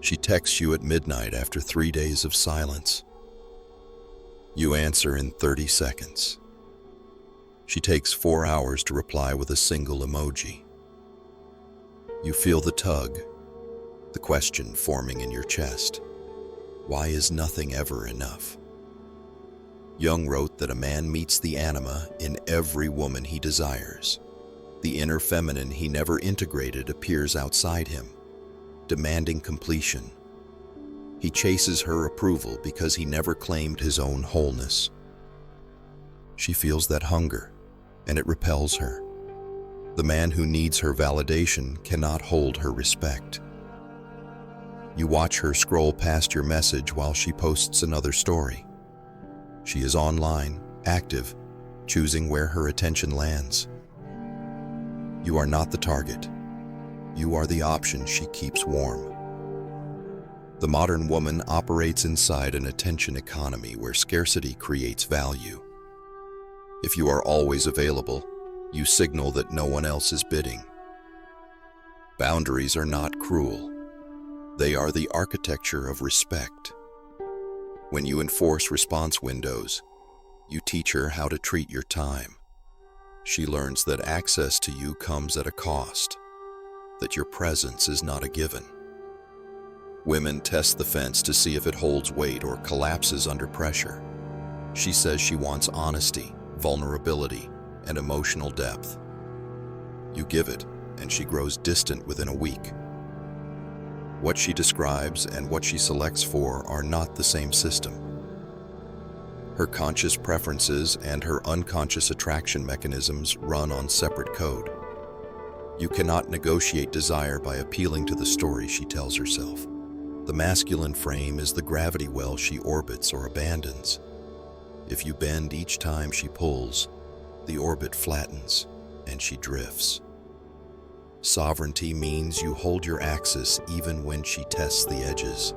She texts you at midnight after 3 days of silence. You answer in 30 seconds. She takes 4 hours to reply with a single emoji. You feel the tug, the question forming in your chest. Why is nothing ever enough? Jung wrote that a man meets the anima in every woman he desires. The inner feminine he never integrated appears outside him, demanding completion. He chases her approval because he never claimed his own wholeness. She feels that hunger, and it repels her. The man who needs her validation cannot hold her respect. You watch her scroll past your message while she posts another story. She is online, active, choosing where her attention lands. You are not the target. You are the option she keeps warm. The modern woman operates inside an attention economy where scarcity creates value. If you are always available, you signal that no one else is bidding. Boundaries are not cruel. They are the architecture of respect. When you enforce response windows, you teach her how to treat your time. She learns that access to you comes at a cost, that your presence is not a given. Women test the fence to see if it holds weight or collapses under pressure. She says she wants honesty, vulnerability, and emotional depth. You give it, and she grows distant within a week. What she describes and what she selects for are not the same system. Her conscious preferences and her unconscious attraction mechanisms run on separate code. You cannot negotiate desire by appealing to the story she tells herself. The masculine frame is the gravity well she orbits or abandons. If you bend each time she pulls, the orbit flattens and she drifts. Sovereignty means you hold your axis even when she tests the edges.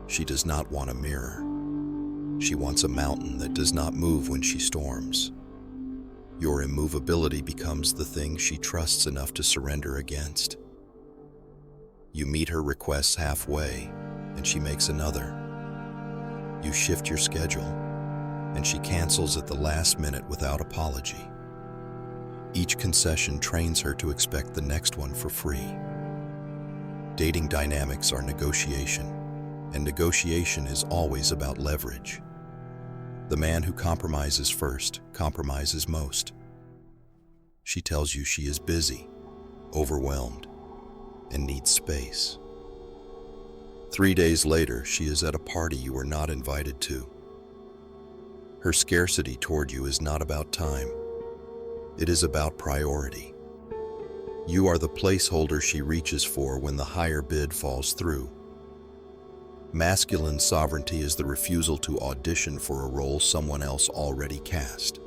She does not want a mirror. She wants a mountain that does not move when she storms. Your immovability becomes the thing she trusts enough to surrender against. You meet her requests halfway, and she makes another. You shift your schedule, and she cancels at the last minute without apology. Each concession trains her to expect the next one for free. Dating dynamics are negotiation, and negotiation is always about leverage. The man who compromises first compromises most. She tells you she is busy, overwhelmed, and needs space. 3 days later, she is at a party you were not invited to. Her scarcity toward you is not about time. It is about priority. You are the placeholder she reaches for when the higher bid falls through. Masculine sovereignty is the refusal to audition for a role someone else already cast.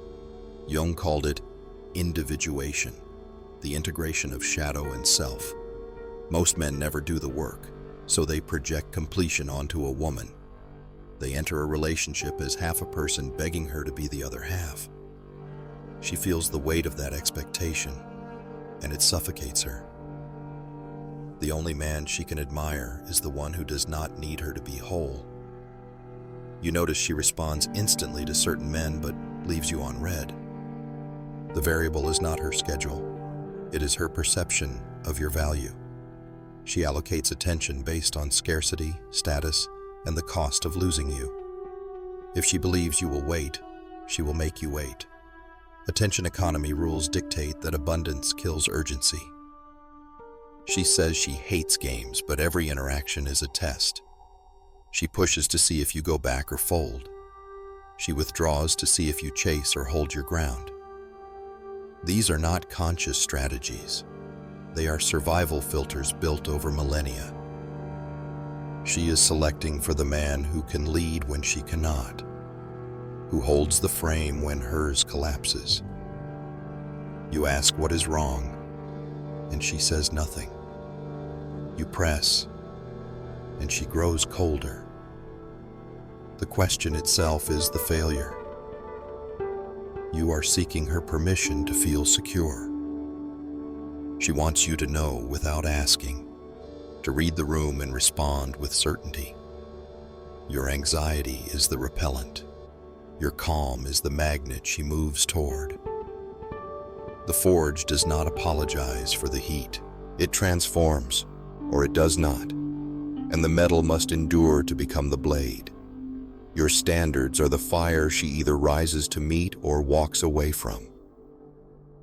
Jung called it individuation, the integration of shadow and self. Most men never do the work, so they project completion onto a woman. They enter a relationship as half a person begging her to be the other half. She feels the weight of that expectation, and it suffocates her. The only man she can admire is the one who does not need her to be whole. You notice she responds instantly to certain men but leaves you on red. The variable is not her schedule. It is her perception of your value. She allocates attention based on scarcity, status, and the cost of losing you. If she believes you will wait, she will make you wait. Attention economy rules dictate that abundance kills urgency. She says she hates games, but every interaction is a test. She pushes to see if you go back or fold. She withdraws to see if you chase or hold your ground. These are not conscious strategies. They are survival filters built over millennia. She is selecting for the man who can lead when she cannot, who holds the frame when hers collapses. You ask what is wrong, and she says nothing. You press, and she grows colder. The question itself is the failure. You are seeking her permission to feel secure. She wants you to know without asking. to read the room and respond with certainty. Your anxiety is the repellent. Your calm is the magnet she moves toward. The forge does not apologize for the heat. It transforms, or it does not, and the metal must endure to become the blade. Your standards are the fire she either rises to meet or walks away from.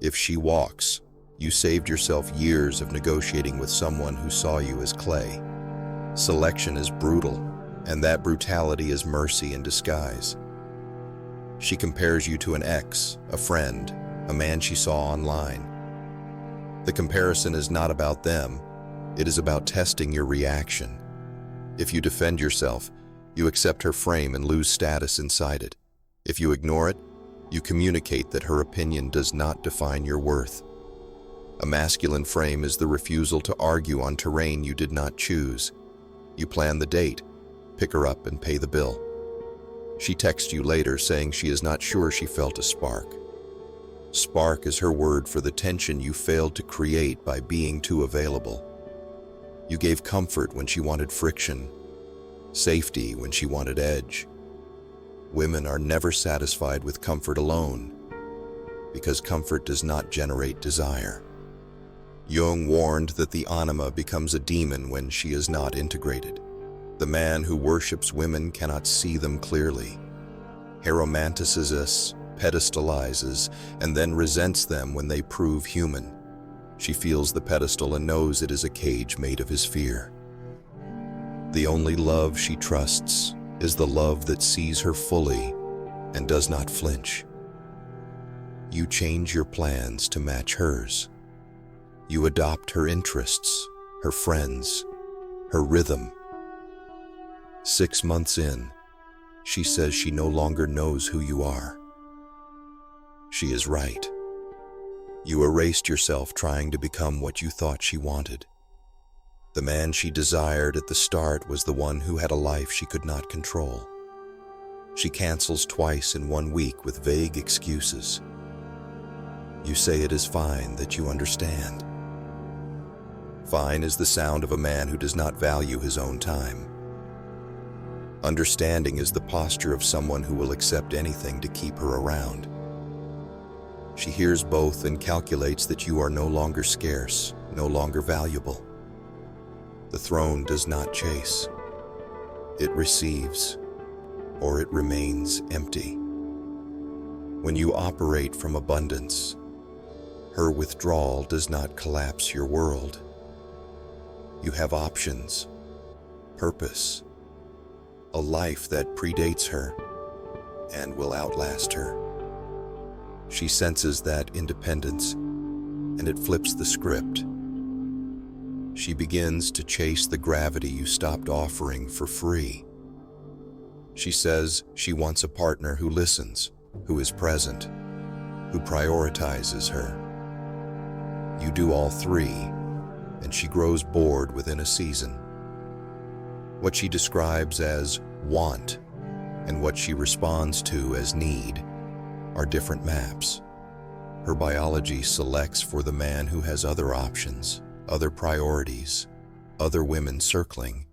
If she walks, you saved yourself years of negotiating with someone who saw you as clay. Selection is brutal, and that brutality is mercy in disguise. She compares you to an ex, a friend, a man she saw online. The comparison is not about them, it is about testing your reaction. If you defend yourself, you accept her frame and lose status inside it. If you ignore it, you communicate that her opinion does not define your worth. A masculine frame is the refusal to argue on terrain you did not choose. You plan the date, pick her up and pay the bill. She texts you later saying she is not sure she felt a spark. Spark is her word for the tension you failed to create by being too available. You gave comfort when she wanted friction, safety when she wanted edge. Women are never satisfied with comfort alone, because comfort does not generate desire. Jung warned that the anima becomes a demon when she is not integrated. The man who worships women cannot see them clearly. He romanticizes, pedestalizes, and then resents them when they prove human. She feels the pedestal and knows it is a cage made of his fear. The only love she trusts is the love that sees her fully and does not flinch. You change your plans to match hers. You adopt her interests, her friends, her rhythm. 6 months in, she says she no longer knows who you are. She is right. You erased yourself trying to become what you thought she wanted. The man she desired at the start was the one who had a life she could not control. She cancels twice in 1 week with vague excuses. You say it is fine, that you understand. Fine is the sound of a man who does not value his own time. Understanding is the posture of someone who will accept anything to keep her around. She hears both and calculates that you are no longer scarce, no longer valuable. The throne does not chase. It receives, or it remains empty. When you operate from abundance, her withdrawal does not collapse your world. You have options, purpose, a life that predates her and will outlast her. She senses that independence, and it flips the script. She begins to chase the gravity you stopped offering for free. She says she wants a partner who listens, who is present, who prioritizes her. You do all three, and she grows bored within a season. What she describes as want and what she responds to as need are different maps. Her biology selects for the man who has other options, other priorities, other women circling.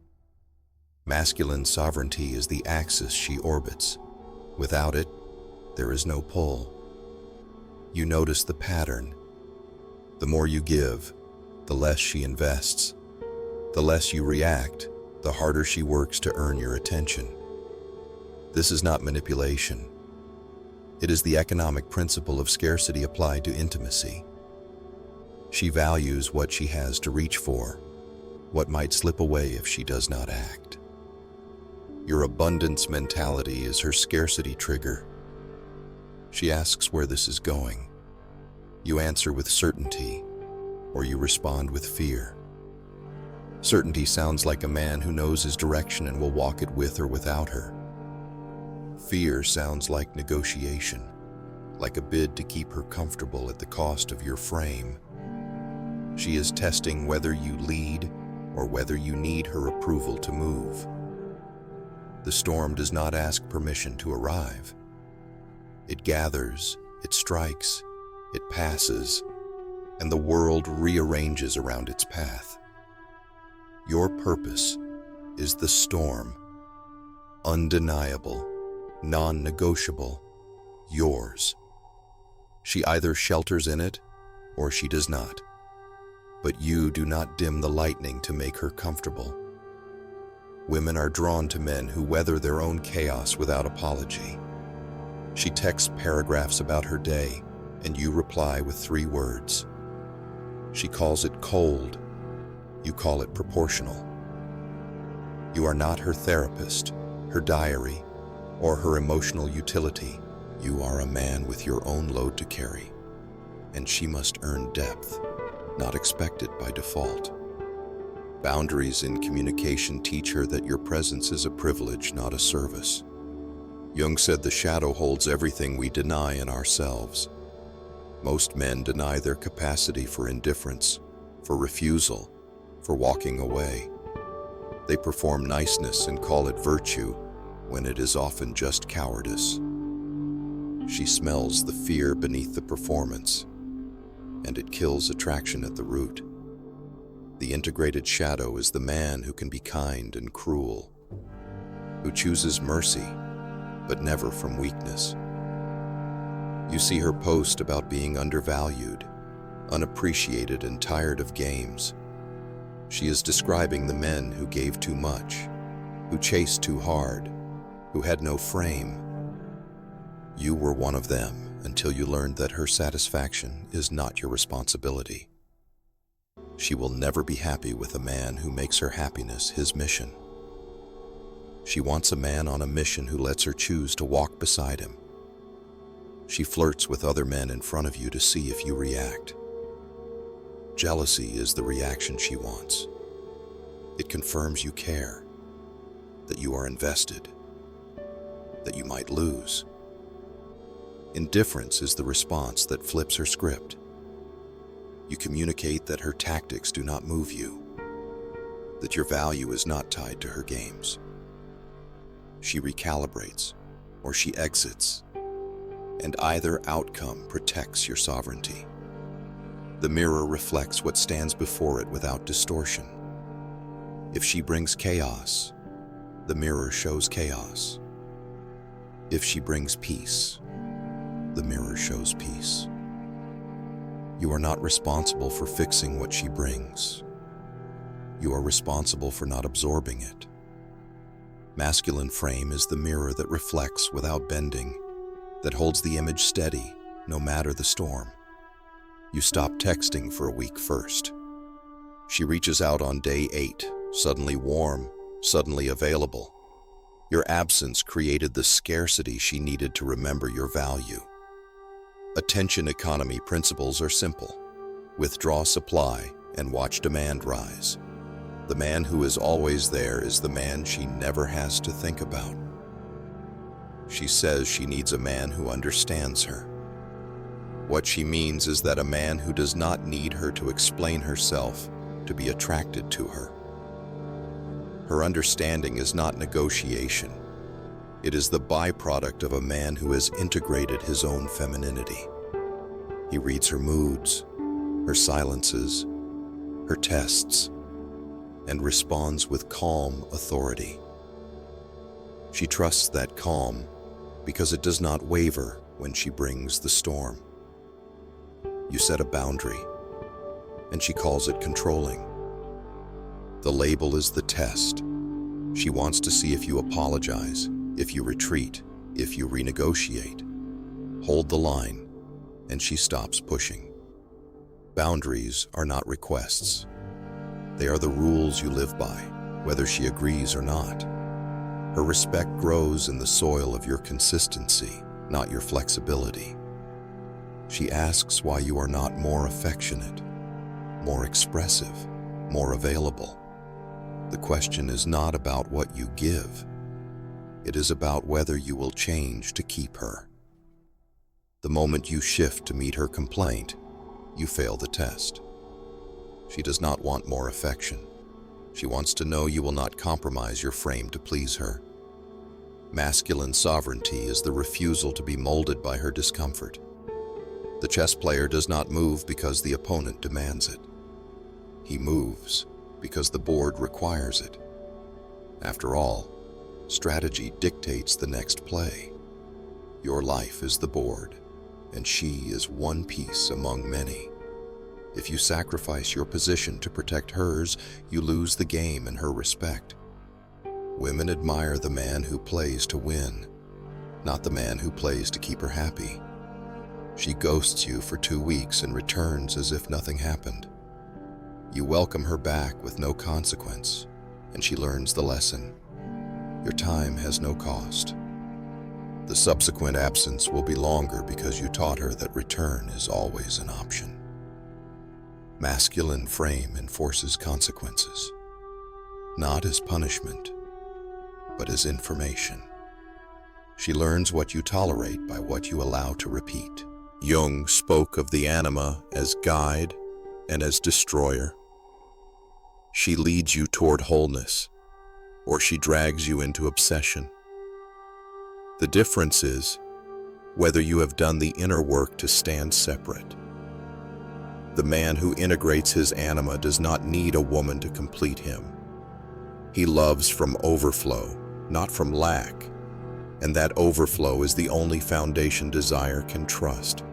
Masculine sovereignty is the axis she orbits. Without it, there is no pull. You notice the pattern. The more you give, the less she invests. The less you react, the harder she works to earn your attention. This is not manipulation. It is the economic principle of scarcity applied to intimacy. She values what she has to reach for, what might slip away if she does not act. Your abundance mentality is her scarcity trigger. She asks where this is going. You answer with certainty, or you respond with fear. Certainty sounds like a man who knows his direction and will walk it with or without her. Fear sounds like negotiation, like a bid to keep her comfortable at the cost of your frame. She is testing whether you lead or whether you need her approval to move. The storm does not ask permission to arrive. It gathers, it strikes, it passes, and the world rearranges around its path. Your purpose is the storm, undeniable, non-negotiable, yours. She either shelters in it or she does not. But you do not dim the lightning to make her comfortable. Women are drawn to men who weather their own chaos without apology. She texts paragraphs about her day, and you reply with 3 words. She calls it cold. You call it proportional. You are not her therapist, her diary, or her emotional utility. You are a man with your own load to carry, and she must earn depth, not expect it by default. Boundaries in communication teach her that your presence is a privilege, not a service. Jung said the shadow holds everything we deny in ourselves. Most men deny their capacity for indifference, for refusal, for walking away. They perform niceness and call it virtue when it is often just cowardice. She smells the fear beneath the performance, and it kills attraction at the root. The integrated shadow is the man who can be kind and cruel, who chooses mercy, but never from weakness. You see her post about being undervalued, unappreciated, and tired of games. She is describing the men who gave too much, who chased too hard, who had no frame. You were one of them until you learned that her satisfaction is not your responsibility. She will never be happy with a man who makes her happiness his mission. She wants a man on a mission who lets her choose to walk beside him. She flirts with other men in front of you to see if you react. Jealousy is the reaction she wants. It confirms you care, that you are invested, that you might lose. Indifference is the response that flips her script. You communicate that her tactics do not move you, that your value is not tied to her games. She recalibrates or she exits, and either outcome protects your sovereignty. The mirror reflects what stands before it without distortion. If she brings chaos, the mirror shows chaos. If she brings peace, the mirror shows peace. You are not responsible for fixing what she brings. You are responsible for not absorbing it. Masculine frame is the mirror that reflects without bending, that holds the image steady no matter the storm. You stop texting for a week first. She reaches out on day 8, suddenly warm, suddenly available. Your absence created the scarcity she needed to remember your value. Attention economy principles are simple. Withdraw supply and watch demand rise. The man who is always there is the man she never has to think about. She says she needs a man who understands her. What she means is that a man who does not need her to explain herself to be attracted to her. Her understanding is not negotiation. It is the byproduct of a man who has integrated his own femininity. He reads her moods, her silences, her tests, and responds with calm authority. She trusts that calm because it does not waver when she brings the storm. You set a boundary, and she calls it controlling. The label is the test. She wants to see if you apologize, if you retreat, if you renegotiate. Hold the line, and she stops pushing. Boundaries are not requests. They are the rules you live by, whether she agrees or not. Her respect grows in the soil of your consistency, not your flexibility. She asks why you are not more affectionate, more expressive, more available. The question is not about what you give. It is about whether you will change to keep her. The moment you shift to meet her complaint, you fail the test. She does not want more affection. She wants to know you will not compromise your frame to please her. Masculine sovereignty is the refusal to be molded by her discomfort. The chess player does not move because the opponent demands it. He moves because the board requires it. After all, strategy dictates the next play. Your life is the board, and she is one piece among many. If you sacrifice your position to protect hers, you lose the game and her respect. Women admire the man who plays to win, not the man who plays to keep her happy. She ghosts you for 2 weeks and returns as if nothing happened. You welcome her back with no consequence, and she learns the lesson. Your time has no cost. The subsequent absence will be longer because you taught her that return is always an option. Masculine frame enforces consequences, not as punishment, but as information. She learns what you tolerate by what you allow to repeat. Jung spoke of the anima as guide and as destroyer. She leads you toward wholeness, or she drags you into obsession. The difference is whether you have done the inner work to stand separate. The man who integrates his anima does not need a woman to complete him. He loves from overflow, not from lack, and that overflow is the only foundation desire can trust.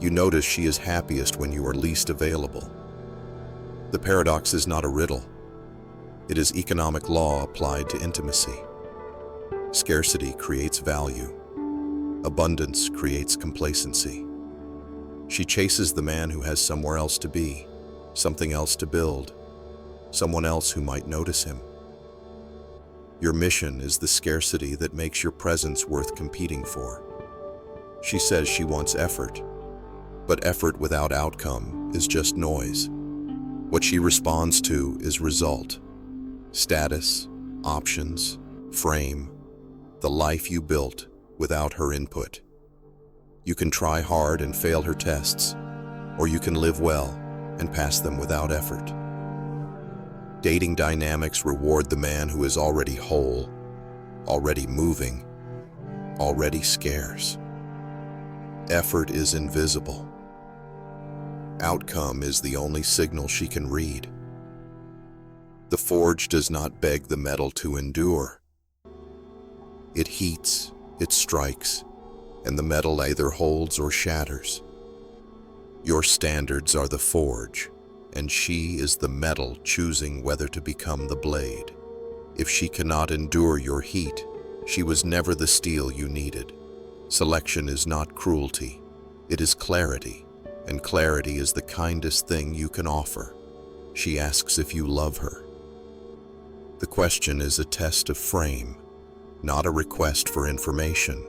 You notice she is happiest when you are least available. The paradox is not a riddle. It is economic law applied to intimacy. Scarcity creates value. Abundance creates complacency. She chases the man who has somewhere else to be, something else to build, someone else who might notice him. Your mission is the scarcity that makes your presence worth competing for. She says she wants effort, but effort without outcome is just noise. What she responds to is result, status, options, frame, the life you built without her input. You can try hard and fail her tests, or you can live well and pass them without effort. Dating dynamics reward the man who is already whole, already moving, already scarce. Effort is invisible. Outcome is the only signal she can read. The forge does not beg the metal to endure. It heats, it strikes, and the metal either holds or shatters. Your standards are the forge, and she is the metal choosing whether to become the blade. If she cannot endure your heat, she was never the steel you needed. Selection is not cruelty, it is clarity, and clarity is the kindest thing you can offer. She asks if you love her. The question is a test of frame, not a request for information.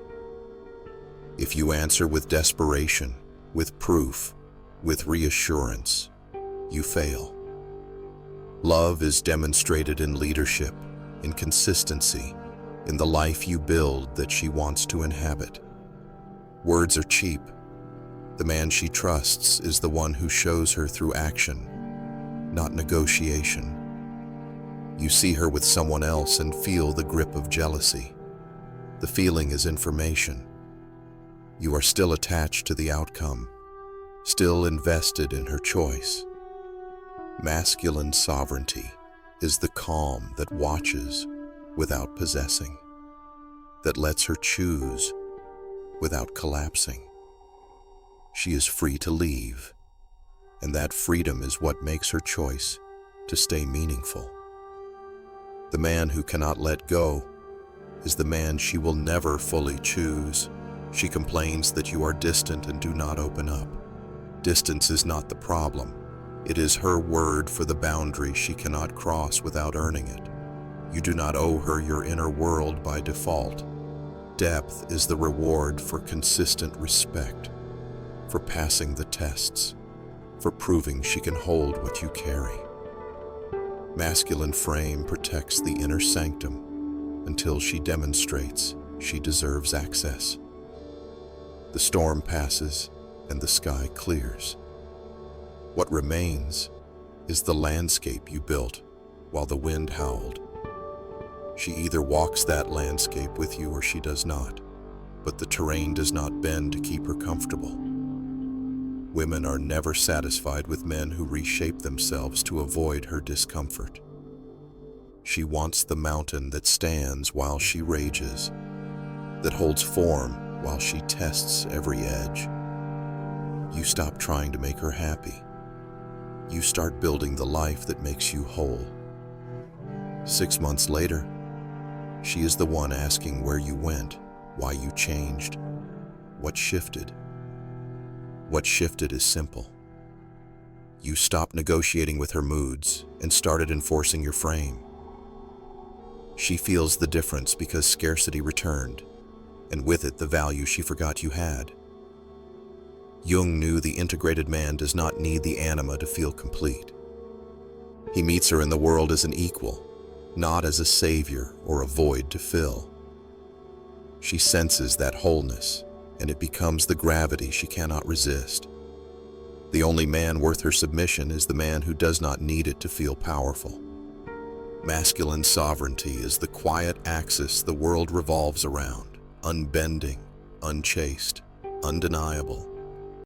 If you answer with desperation, with proof, with reassurance, you fail. Love is demonstrated in leadership, in consistency, in the life you build that she wants to inhabit. Words are cheap. The man she trusts is the one who shows her through action, not negotiation. You see her with someone else and feel the grip of jealousy. The feeling is information. You are still attached to the outcome, still invested in her choice. Masculine sovereignty is the calm that watches without possessing, that lets her choose without collapsing. She is free to leave, and that freedom is what makes her choice to stay meaningful. The man who cannot let go is the man she will never fully choose. She complains that you are distant and do not open up. Distance is not the problem. It is her word for the boundary she cannot cross without earning it. You do not owe her your inner world by default. Depth is the reward for consistent respect, for passing the tests, for proving she can hold what you carry. Masculine frame protects the inner sanctum until she demonstrates she deserves access. The storm passes and the sky clears. What remains is the landscape you built while the wind howled. She either walks that landscape with you or she does not, but the terrain does not bend to keep her comfortable. Women are never satisfied with men who reshape themselves to avoid her discomfort. She wants the mountain that stands while she rages, that holds form while she tests every edge. You stop trying to make her happy. You start building the life that makes you whole. 6 months later, she is the one asking where you went, why you changed, what shifted. What shifted is simple. You stopped negotiating with her moods and started enforcing your frame. She feels the difference because scarcity returned, and with it the value she forgot you had. Jung knew the integrated man does not need the anima to feel complete. He meets her in the world as an equal, not as a savior or a void to fill. She senses that wholeness, and it becomes the gravity she cannot resist. The only man worth her submission is the man who does not need it to feel powerful. Masculine sovereignty is the quiet axis the world revolves around, unbending, unchaste, undeniable.